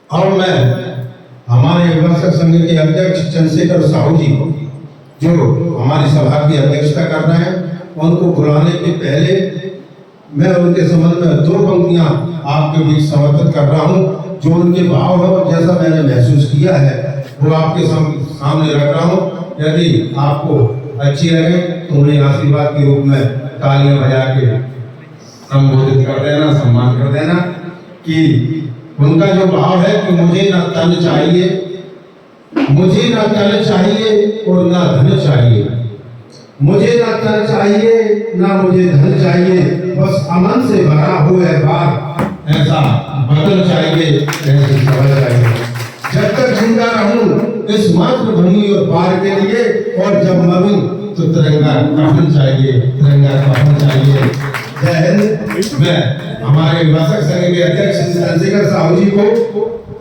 और मैं हमारे विमर्शक संघ के अध्यक्ष चंद्रशेखर साहू जी जो हमारी सभा की अध्यक्षता कर रहे हैं, उनको बुलाने के पहले मैं उनके संबंध में दो पंक्तियां आपके बीच समर्पित कर रहा हूं। जो उनके भाव है और जैसा मैंने महसूस किया है वो आपके सामने रख रहा हूं। यदि आपको अच्छी लगे तो उन्हें आशीर्वाद के रूप में तालियां बजा के संबोधित कर देना, सम्मान कर देना कि उनका जो भाव है कि मुझे ना तन चाहिए, मुझे ना तन चाहिए और ना धन चाहिए, मुझे ना तन चाहिए ना मुझे धन चाहिए, बस अमन से भरा हुआ है बार ऐसा बदल चाहिए, ऐसी सभा चाहिए। जब तक जिंदा रहूं इस मातृभूमि और पार के लिए, और जब मरूं तो तिरंगा कफन चाहिए, तिरंगा कफन चाहिए। जय हिंद। मैं हमारे विमर्शक संघ के अध्यक्ष चंद्रशेखर साहू जी को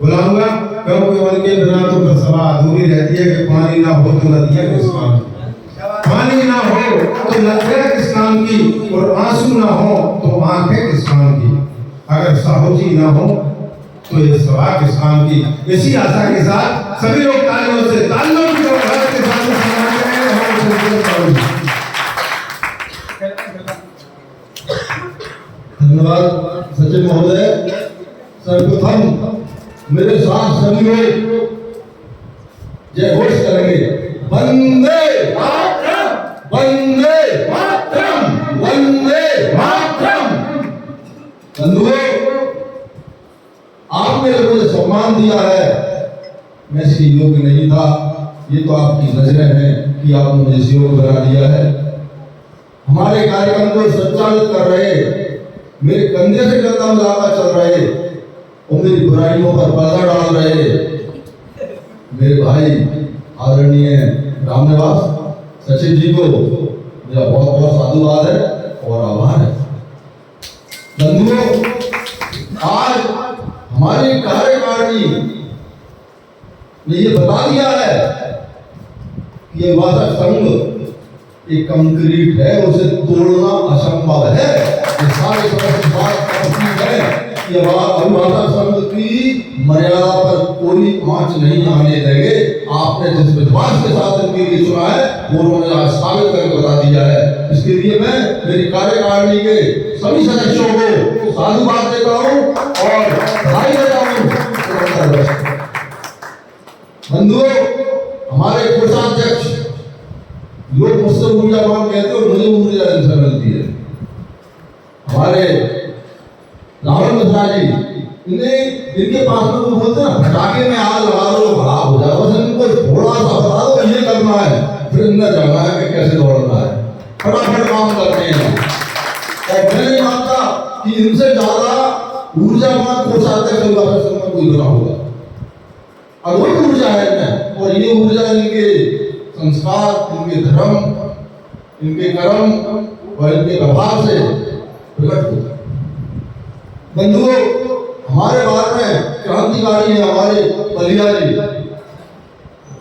बुलाऊंगा, क्योंकि उनके बिना तो सभा अधूरी रहती है कि पानी ना हो तो नदियां किस काम की, पानी ना हो तो नदियां किस काम की, और आंसू ना हो तो आंखें किस काम की। अगर साहू जी ना हो तो ये सभा किस काम की। इसी आशा के साथ सभी लोग तालियों से तालियों की आवाज के साथ धन्यवाद सचिव महोदय। सर्वप्रथम मेरे साथ सभी लोग जय घोष करेंगे, वंदे मातरम, वंदे मातरम, वंदे मातरम। बंधुओं, आपने मुझे सम्मान दिया है, मैं इसके योग्य नहीं था। ये तो आपकी नजरें हैं कि आपने मुझे इस योग्य बना दिया है। हमारे कार्यक्रम को संचालित कर रहे, मेरे कंधे से कंधा मिलाकर चल रहे और मेरी बुराइयों पर पर्दा डाल रहे मेरे भाई आदरणीय रामनिवास सचिव जी को मेरा बहुत बहुत साधुवाद है और आभार है। बंधुओं, आज हमारी कार्यकारिणी ने ये बता दिया है कि ये विमर्शक संघ एक कंक्रीट है, उसे तोड़ना असंभव है। ये सारे बात है कि अभिभाषक संघ की मर्यादा पर कोई आंच नहीं आने देंगे। आपने जिस विश्वास के साथ इनके लिए चुना है वो उन्होंने आज साबित करके बता दिया है। इसके लिए मैं मेरी कार्यकारिणी के सभी सदस्यों को साधुवाद देता हूँ और बधाई देता हूँ। बंधुओं, हमारे कोषाध्यक्ष लोग मुझसे ऊर्जावान कहते हो, मुझे ऊर्जा इनसे मिलती है। हमारे राहुल मिश्रा जी, इनके पास में वो बोलते हैं पटाखे में आग लगा दो खराब हो जाए, बस इनको थोड़ा सा बता दो ये करना है, फिर इन्हें जाना है कि कैसे दौड़ना है, फटाफट काम करते हैं। और मैं नहीं मानता कि इनसे ज्यादा ऊर्जावान कोषाध्यक्ष में कोई बना होगा। अद्भुत ऊर्जा है इनमें, और ये ऊर्जा इनके संस्कार, इनके धर्म, इनके कर्म और इनके व्यवहार से प्रकट होता है। बंधुओं, हमारे बारे में क्रांतिकारी है हमारे बलिया जी।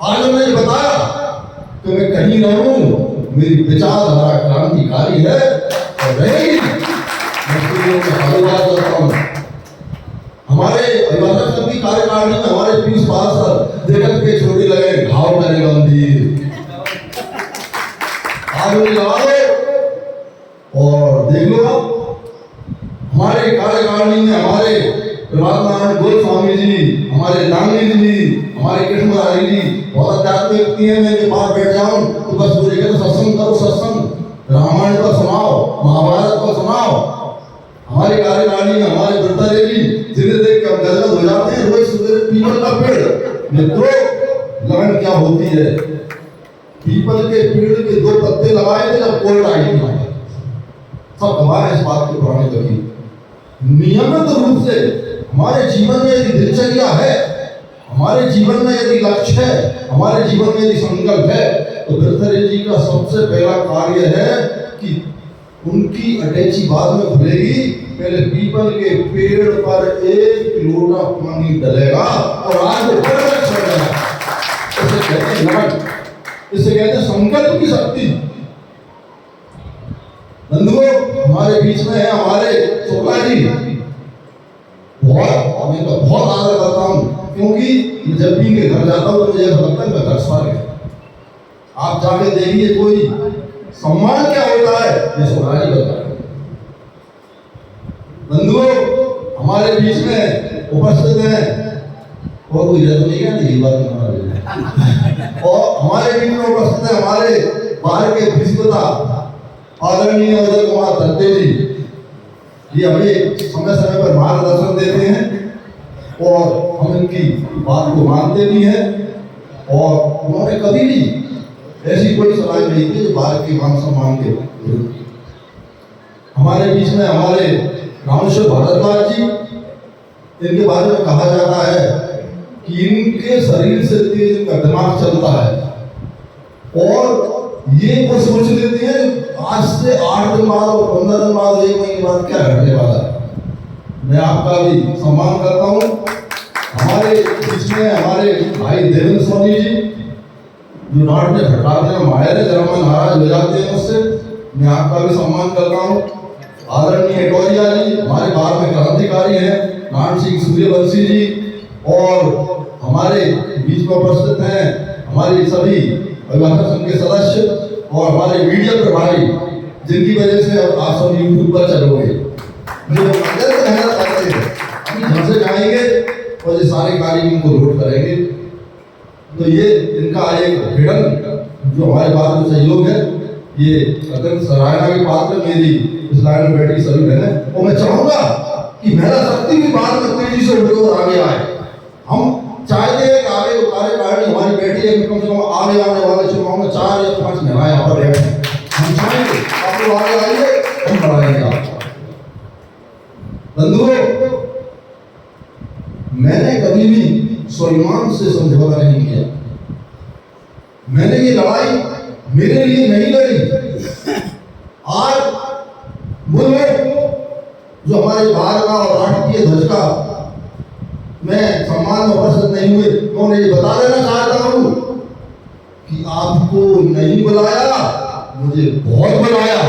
आज उन्होंने बताया कि मैं कहीं रहूं, मेरी विचारधारा क्रांतिकारी है और रहेगी। हमारे अभिभाषक संघ की कार्यकारिणी में हमारे 20 पार्षद जगत के छोटे लगे घाव करे गंभीर, आज उन्हें लगा लो और देख लो। हमारे कार्यकारिणी में हमारे प्रभात नारायण गोस्वामी जी, हमारे दांगी जी, हमारे कृष्ण मुरारी जी बहुत अध्यात्मिक व्यक्ति हैं। मैं इनके पास बैठ जाऊं तो बस मुझे कहते सत्संग करो, सत्संग रामायण को सुनाओ, महाभारत को सुनाओ। हमारी कार्यकारिणी में हमारे वृद्धा जी जिन्हें देख के हम गदगद हो जाते हैं। रोज सुबह पीपल का पेड़, मित्रों लगन क्या होती है। पीपल के पेड़ के 2 पत्ते लगाए थे जब कोई आई नहीं आया, सब हमारे इस बात की पुरानी लगी। नियमित रूप से हमारे जीवन में यदि दिनचर्या है, हमारे जीवन में यदि लक्ष्य है, हमारे जीवन में यदि संकल्प है, तो वृद्धरे जी का सबसे पहला कार्य है कि उनकी अटैची बाद में खुलेगी। पहले पीपल के पेड़ पर 1 लोटा पानी डलेगा और आज वो चढ़ेगा। इसे कहते हैं लगन, इसे कहते हैं संकल्प की शक्ति। बंधुओं, हमारे बीच में है हमारे शुक्ला जी, बहुत आदर करता हूँ, क्योंकि जब भी इनके घर जाता हूँ तो मुझे ऐसा लगता है मैं घर स्वर्ग है। आप जाके देखिए कोई सम्मान क्या होता है ये स्वराज बताए। बंधुओं, हमारे बीच में उपस्थित हैं और कोई रद्द नहीं है, ये बात हमारे और हमारे बीच में उपस्थित है हमारे बाहर के विश्वता आदरणीय अजय कुमार दत्ते जी। ये हमें समय समय पर मार्गदर्शन देते हैं और हम इनकी बात को मानते भी हैं, और उन्होंने कभी भी ऐसी कोई सलाह नहीं की जो भारत के मान सम्मान के विरुद्ध। हमारे बीच में हमारे रामेश्वर भारद्वाज जी, इनके बारे में कहा जाता है कि इनके शरीर से तेज इनका दिमाग चलता है और ये कुछ सोच लेते हैं आज से 8 दिन बाद और 15 दिन बाद 1 महीने बाद क्या घटने वाला है। मैं आपका भी सम्मान करता हूँ। हमारे बीच में हमारे भाई देवेंद्र स्वामी जी, जो नाट में भटकाने में माहिर है, जरा मैं नाराज हो जाते हैं उससे, मैं आपका भी सम्मान करता हूँ। आदरणीय टोरिया जी हमारे बाहर में क्रांतिकारी हैं, नान सिंह सूर्यवंशी जी, और हमारे बीच में उपस्थित हैं हमारे सभी अभिभाषक संघ के सदस्य और हमारे मीडिया प्रभारी, जिनकी वजह से अब आप सब यूट्यूब पर चलोगे। मुझे मेहनत करते हैं, हम घर से जाएंगे और ये सारे कार्य इनको लोड करेंगे। तो ये इनका एक हिडन जो हमारे पास में सहयोग है, ये अत्यंत सराहना के पात्र मेरी इस लाइन में बैठी सभी बहनें। और मैं चाहूंगा कि महिला शक्ति भी बाद में तेजी से उठकर आगे आए। हम चाहते हैं कि आगे कार्यकारिणी हमारी बैठी है, कम से कम आगे आने वाले चुनाव में 4 या 5 महिलाएं यहाँ पर बैठे। हम चाहेंगे आप लोग आगे आइए, हम बढ़ाएंगे आपको। बंधुओं, मैंने कभी भी स्वाभिमान से समझौता नहीं किया। मैंने ये लड़ाई मेरे लिए नहीं लड़ी। आज वो लोग जो हमारे भारत का और राष्ट्रीय ध्वज का मैं सम्मान में उपस्थित नहीं हुए, तो उन्हें ये बता देना चाहता हूँ कि आपको नहीं बुलाया, मुझे बहुत बुलाया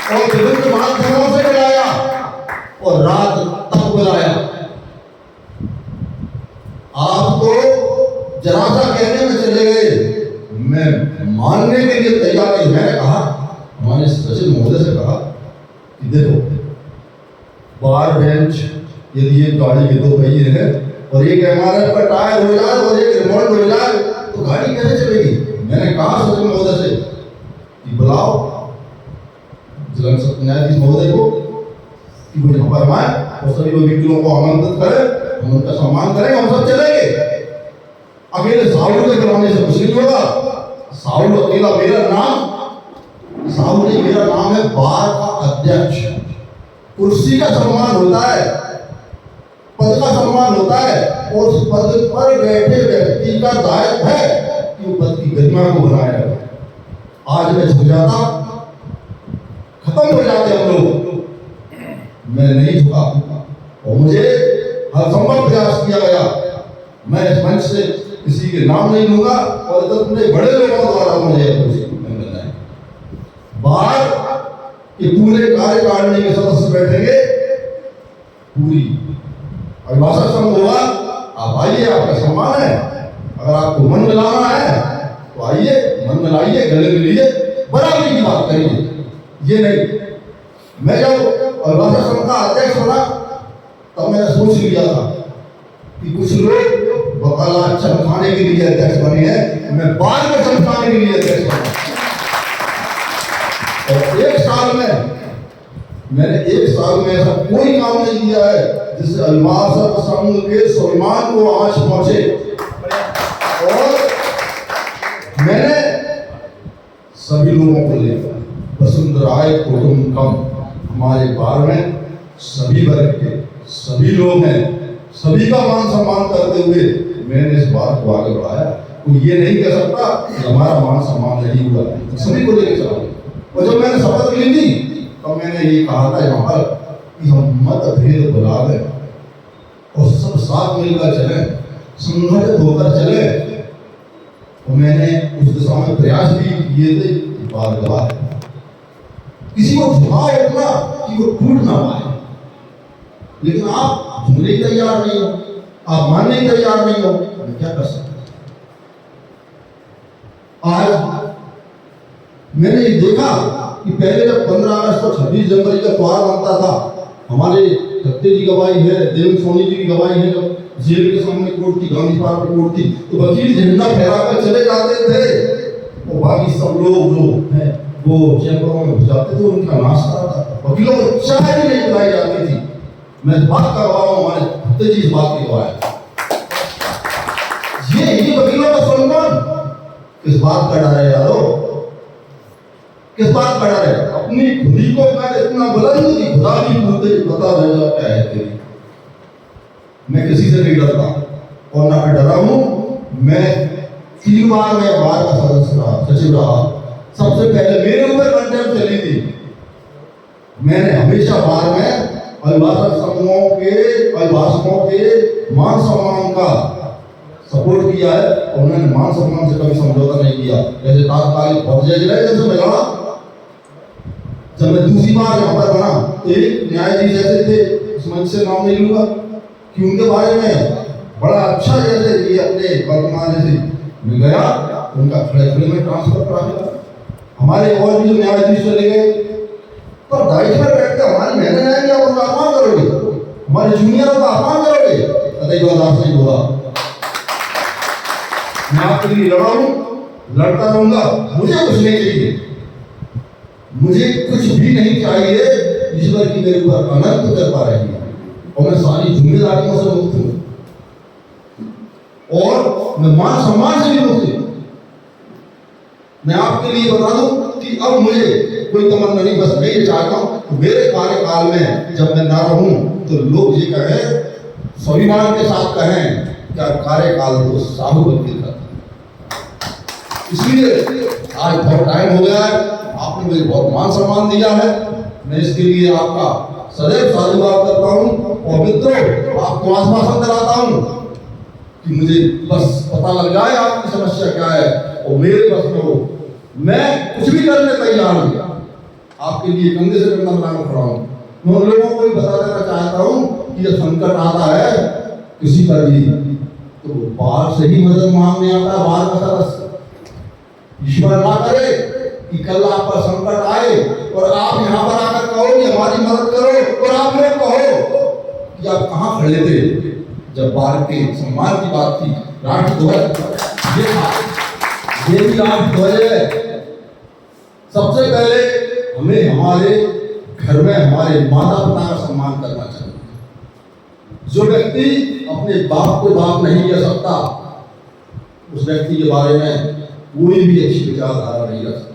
और विभिन्न माध्यमों से बुलाया और रात तक बुलाया। आप तो जरा सा कहने में चले गए, मैं मानने के लिए तैयार नहीं। मैंने कहा, हमारे सचिव महोदय से कहा कि देखो बार बेंच यदि ये गाड़ी के 2 पहिए है और एक एमआरएफ का टायर हो जाए और एक रिमोट हो जाए तो गाड़ी कैसे चलेगी। मैंने कहा सचिव महोदय से कि बुलाओ जिला न्यायाधीश महोदय को कि वो यहाँ पर आए और सभी व्यक्तियों को आमंत्रित करें, हम उनका सम्मान करेंगे, हम सब चलेंगे। अकेले साहुल के बुलाने से कुछ नहीं होगा। साहुल अकेला मेरा नाम, साहुल नहीं, मेरा नाम है बार का अध्यक्ष। कुर्सी का सम्मान होता है, पद का सम्मान होता है, और उस पद पर बैठे व्यक्ति का दायित्व है कि वो पद की गरिमा को बनाए रखे। आज मैं झुक जाता, खत्म हो जाते हम लोग, मैं नहीं झुका और मुझे हर संभव प्रयास किया गया। मैं इस मंच से किसी के नाम नहीं लूंगा और इतने बड़े लोगों द्वारा मुझे मिलना है। बाहर के पूरे कार्यकारिणी के सदस्य बैठेंगे, पूरी अभिभाषक संघ होगा, आप आइए, आपका सम्मान है। अगर आपको मन मिलाना है तो आइए, मन मिलाइए, गले मिलिए, बराबरी की बात करिए। ये नहीं, मैं जब अभिभाषक संघ का अध्यक्ष बना तब मैंने सोच लिया था कि कुछ लोग बकाला चमकाने के लिए अध्यक्ष बने हैं, मैं बाद में चमकाने के लिए अध्यक्ष बना। और 1 साल में मैंने 1 साल में ऐसा कोई काम नहीं किया है जिससे अभिभाषक संघ के स्वाभिमान को आंच पहुंचे। और मैंने सभी लोगों को लेकर वसुंधराय कुटुंबकम, हमारे बार में सभी वर्ग के सभी लोग हैं, सभी का मान सम्मान करते हुए मैंने इस बात को आगे बढ़ाया। कोई ये नहीं कह सकता कि हमारा मान सम्मान नहीं हुआ, सभी को लेकर चला। और जब मैंने शपथ ली थी तब मैंने ये कहा था यहाँ पर कि हम मतभेद भुला दें और सब साथ मिलकर चले, संगठित होकर चले। और मैंने उस दिशा में प्रयास भी किए थे। बात किसी को झुकाओ इतना कि वो टूट ना पाए। लेकिन आप सुनने के तैयार नहीं हो, आप मानने के तैयार नहीं हो, मैं क्या कर सकता हूं? आज मैंने ये देखा कि पहले जब 15 अगस्त और 26 जनवरी का त्योहार बनता था, हमारे दत्ते जी गवाही है, देवेंद्र सोनी जी की गवाही है, जब जेल के सामने कोर्ट थी, गांधी पार्क की कोर्ट थी, तो वकील झंडा फहराकर चले जाते थे और बाकी सब लोग जो है वो चैम्बरों में घुस जाते थे, उनका नाश कराता था। वकीलों को चाय भी नहीं पिलाई जाती थी। मैं इस बात कर रहा हूँ, हमारे दत्ते जी इस बात की गवाह है। ये वकीलों का सम्मान किस बात का डर है यारो? किस बात का डर है? अपनी खुदी को कर इतना बुलंद कि खुदा भी मुझे पता रहेगा क्या है तेरी। मैं किसी से नहीं डरता और ना मैं डरा हूं। मैं 3 बार मैं बार का सदस्य रहा, सचिव रहा। सबसे पहले मेरे ऊपर कंटेम्प्ट चली थी। मैंने हमेशा बार में अभिभाषक समूहों के, अभिभाषकों के मान सम्मान का सपोर्ट किया है और उन्होंने मान सम्मान से कभी समझौता नहीं किया। जैसे तात्कालिक जज रहे जब से मैं लड़ा, जब मैं दूसरी बार यहाँ पर बना तो एक न्यायाधीश ऐसे थे, उस मंच से नाम नहीं लूंगा, कि उनके बारे में बड़ा अच्छा जैसे ये अपने वर्तमान जैसे मैं गया, उनका खड़े में ट्रांसफर करा दिया। हमारे और भी जो न्यायाधीश चले गए, तो दायित्व में बैठ के हमारी मैंने न्याय किया, उनका अपमान करोगे, हमारे जूनियरों का अपमान करोगे, कतई बर्दाश्त नहीं होगा। मैं आपके लिए लड़ा हूं, लड़ता रहूंगा। मुझे कुछ नहीं चाहिए, मुझे कुछ भी नहीं चाहिए। ईश्वर की मेरे ऊपर अनंत कृपा रही है और मैं सारी जिम्मेदारियों से मुक्त हूं और मैं मान सम्मान से भी मुक्त हूं। मैं आपके लिए बता दूं कि अब मुझे कोई तमन्ना नहीं, बस मैं ये चाहता हूं मेरे कार्यकाल में जब मैं ना रहूं तो लोग ये कहें, स्वाभिमान के साथ कहें, क्या कार्यकाल तो साहू वकील का। इसलिए आज बहुत टाइम हो गया है, आपने मुझे बहुत मान सम्मान दिया है, मैं इसके लिए आपका सदैव साधुवाद करता हूं। और मित्रों, आपको आश्वासन दिलाता हूं कि मुझे बस पता लग जाए आपकी समस्या क्या है और मेरे बस में हो, मैं कुछ भी करने तैयार हूं। आपके लिए कंधे से कंधा मिलाकर खड़ा हूं। मैं उन लोगों को भी बता देना चाहता हूं कि जब संकट आता है किसी पर भी, तो बाहर से ही मदद मांगने आता है, बाहर का सदस्य। ईश्वर ना करे कि कल आप पर संकट आए और आप यहाँ पर आकर कहो कि हमारी मदद करो, और आप लोग कहो कि आप कहाँ खड़े थे जब भारत के सम्मान की बात थी। राष्ट्रध्वज ये भी राष्ट्रध्वज है। सबसे पहले हमें हमारे घर में हमारे माता पिता का सम्मान करना चाहिए। जो व्यक्ति अपने बाप को बाप नहीं कह सकता, उस व्यक्ति के बारे में कोई भी अच्छी विचारधारा नहीं रख सकता।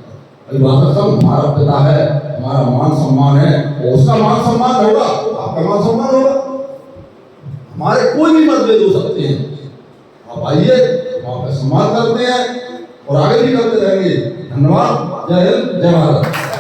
अभिभाषक सब हमारा पिता है, हमारा मान सम्मान है, और उसका मान सम्मान होगा, आपका मान सम्मान होगा। हमारे कोई भी मतभेद हो सकते हैं, आप आइए, वहां पर सम्मान करते हैं और आगे भी करते रहेंगे। धन्यवाद। जय हिंद, जय भारत।